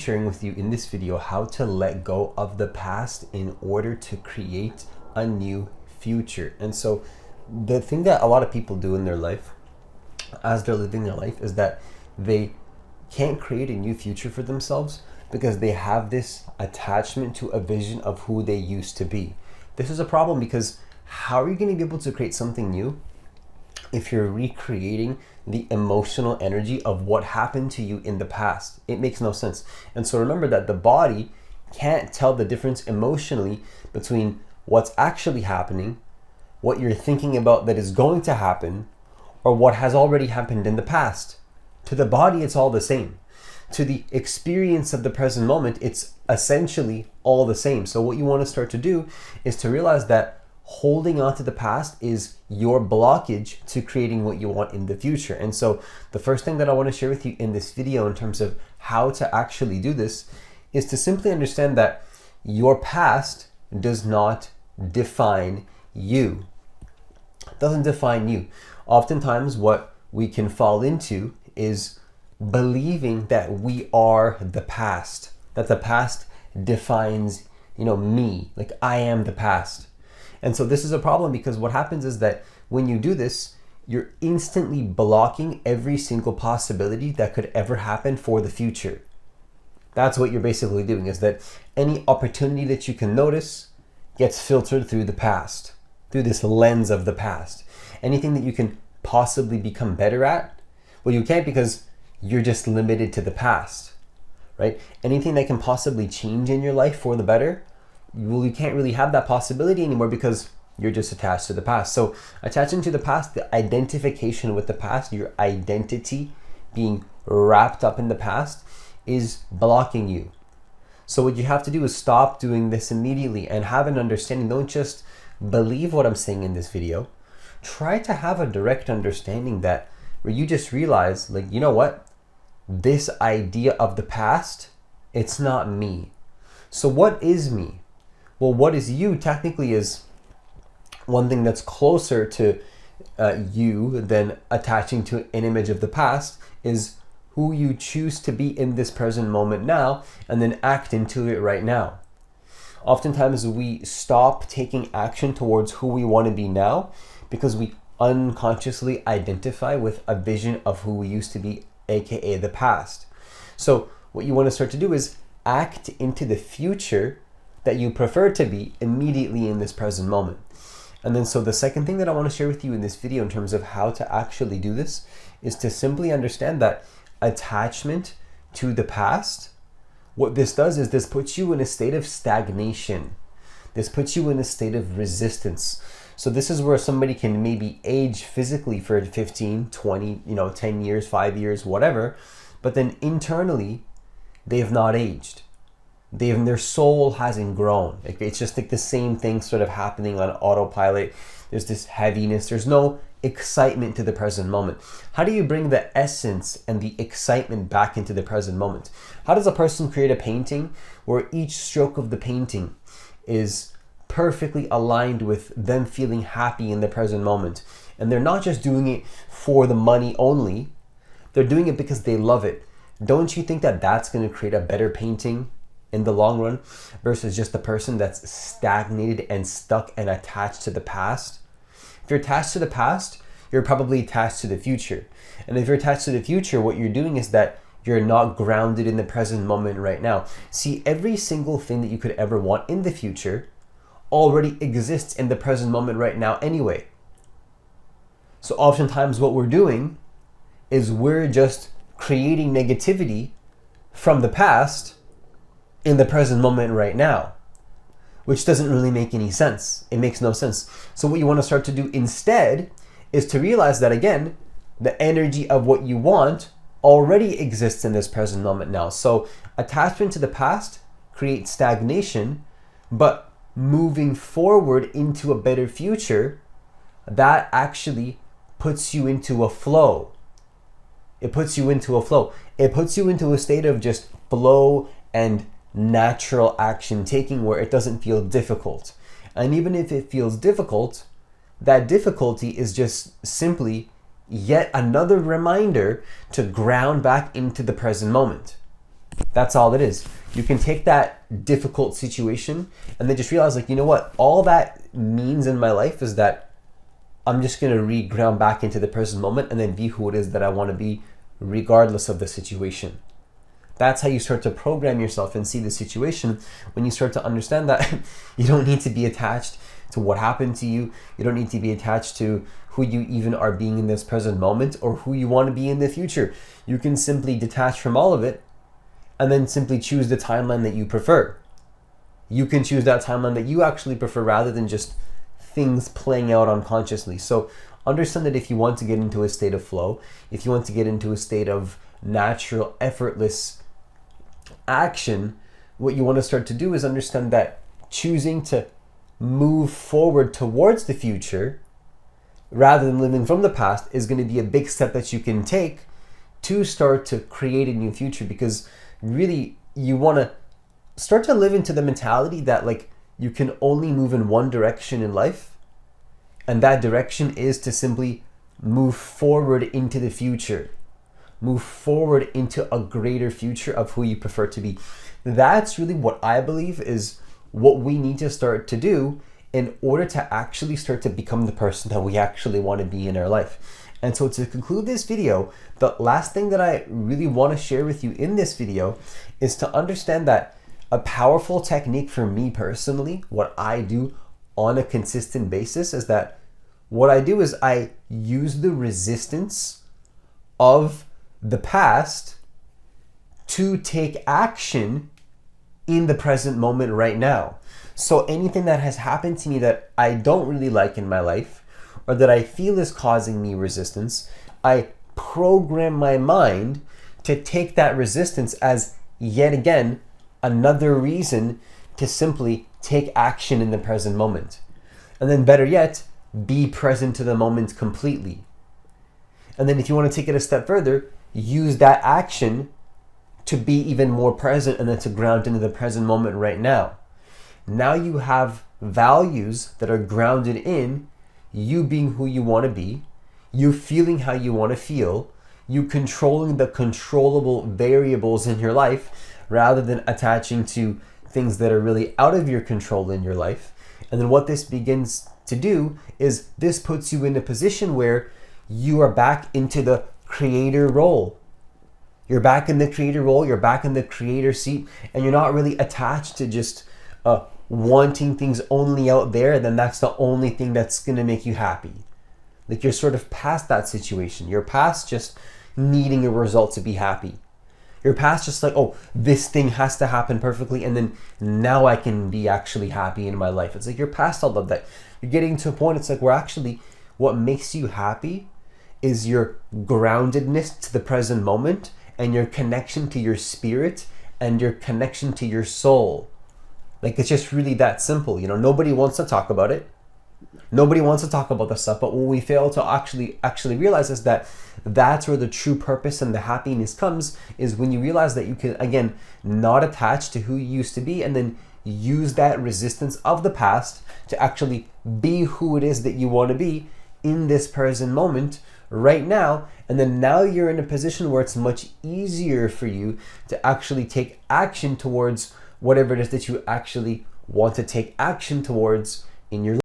Sharing with you in this video how to let go of the past in order to create a new future. And so the thing that a lot of people do in their life as they're living their life is that they can't create a new future for themselves because they have this attachment to a vision of who they used to be. This is a problem because how are you going to be able to create something new if you're recreating the emotional energy of what happened to you in the past? It makes no sense. And so remember that the body can't tell the difference emotionally between what's actually happening, what you're thinking about that is going to happen, or what has already happened in the past. To the body, it's all the same. To the experience of the present moment, it's essentially all the same. So what you want to start to do is to realize that holding on to the past is your blockage to creating what you want in the future. And so the first thing that I want to share with you in this video in terms of how to actually do this is to simply understand that your past does not define you. It doesn't define you. Oftentimes what we can fall into is believing that we are the past, that the past defines, me, like I am the past. And so this is a problem because what happens is that when you do this, you're instantly blocking every single possibility that could ever happen for the future. That's what you're basically doing, is that any opportunity that you can notice gets filtered through the past, through this lens of the past. Anything that you can possibly become better at, well, you can't because you're just limited to the past, right? Anything that can possibly change in your life for the better, well, you can't really have that possibility anymore because you're just attached to the past. So attaching to the past, the identification with the past, your identity being wrapped up in the past is blocking you. So what you have to do is stop doing this immediately and have an understanding. Don't just believe what I'm saying in this video. Try to have a direct understanding that where you just realize, like, you know what? This idea of the past, it's not me. So what is me? Well, what is you technically is one thing that's closer to you than attaching to an image of the past is who you choose to be in this present moment now and then act into it right now. Oftentimes we stop taking action towards who we want to be now because we unconsciously identify with a vision of who we used to be, aka the past. So what you want to start to do is act into the future that you prefer to be immediately in this present moment. And then so the second thing that I want to share with you in this video in terms of how to actually do this is to simply understand that attachment to the past, what this does is this puts you in a state of stagnation. This puts you in a state of resistance. So this is where somebody can maybe age physically for 15, 20, 10 years, 5 years, whatever, but then internally they have not aged. Their soul hasn't grown. It's just like the same thing sort of happening on autopilot. There's this heaviness. There's no excitement to the present moment. How do you bring the essence and the excitement back into the present moment? How does a person create a painting where each stroke of the painting is perfectly aligned with them feeling happy in the present moment? And they're not just doing it for the money only. They're doing it because they love it. Don't you think that that's going to create a better painting in the long run versus just the person that's stagnated and stuck and attached to the past? If you're attached to the past, you're probably attached to the future. And if you're attached to the future, what you're doing is that you're not grounded in the present moment right now. See, every single thing that you could ever want in the future already exists in the present moment right now anyway. So oftentimes what we're doing is we're just creating negativity from the past in the present moment right now, which doesn't really make any sense. It makes no sense. So what you want to start to do instead is to realize that, again, the energy of what you want already exists in this present moment now. So attachment to the past creates stagnation, but moving forward into a better future, that actually puts you into a flow. It puts you into a flow. It puts you into a state of just flow and natural action taking where it doesn't feel difficult. And even if it feels difficult, that difficulty is just simply yet another reminder to ground back into the present moment. That's all it is. You can take that difficult situation and then just realize, like, you know what? All that means in my life is that I'm just going to re-ground back into the present moment and then be who it is that I want to be, regardless of the situation. That's how you start to program yourself and see the situation, when you start to understand that you don't need to be attached to what happened to you. You don't need to be attached to who you even are being in this present moment or who you want to be in the future. You can simply detach from all of it and then simply choose the timeline that you prefer. You can choose that timeline that you actually prefer rather than just things playing out unconsciously. So understand that if you want to get into a state of flow, if you want to get into a state of natural, effortless action, what you want to start to do is understand that choosing to move forward towards the future rather than living from the past is going to be a big step that you can take to start to create a new future. Because really, you want to start to live into the mentality that, like, you can only move in one direction in life, and that direction is to simply move forward into the future. Move forward into a greater future of who you prefer to be. That's really what I believe is what we need to start to do in order to actually start to become the person that we actually want to be in our life. And so to conclude this video, the last thing that I really want to share with you in this video is to understand that a powerful technique for me personally, what I do on a consistent basis, is that what I do is I use the resistance of the past to take action in the present moment right now. So anything that has happened to me that I don't really like in my life, or that I feel is causing me resistance, I program my mind to take that resistance as yet again another reason to simply take action in the present moment. And then better yet, be present to the moment completely. And then if you want to take it a step further, use that action to be even more present and then to ground into the present moment right now. Now you have values that are grounded in you being who you want to be, you feeling how you want to feel, you controlling the controllable variables in your life rather than attaching to things that are really out of your control in your life. And then what this begins to do is this puts you in a position where you are back into the creator role. You're back in the creator role, you're back in the creator seat, and you're not really attached to just wanting things only out there, and then that's the only thing that's gonna make you happy. Like, you're sort of past that situation. You're past just needing a result to be happy. You're past just like, oh, this thing has to happen perfectly, and then now I can be actually happy in my life. It's like you're past all of that. You're getting to a point, it's like, where actually what makes you happy is your groundedness to the present moment and your connection to your spirit and your connection to your soul. Like, it's just really that simple. You know, nobody wants to talk about it. Nobody wants to talk about this stuff, but what we fail to actually realize is that that's where the true purpose and the happiness comes, is when you realize that you can, again, not attach to who you used to be and then use that resistance of the past to actually be who it is that you want to be in this present moment right now. And then now you're in a position where it's much easier for you to actually take action towards whatever it is that you actually want to take action towards in your life.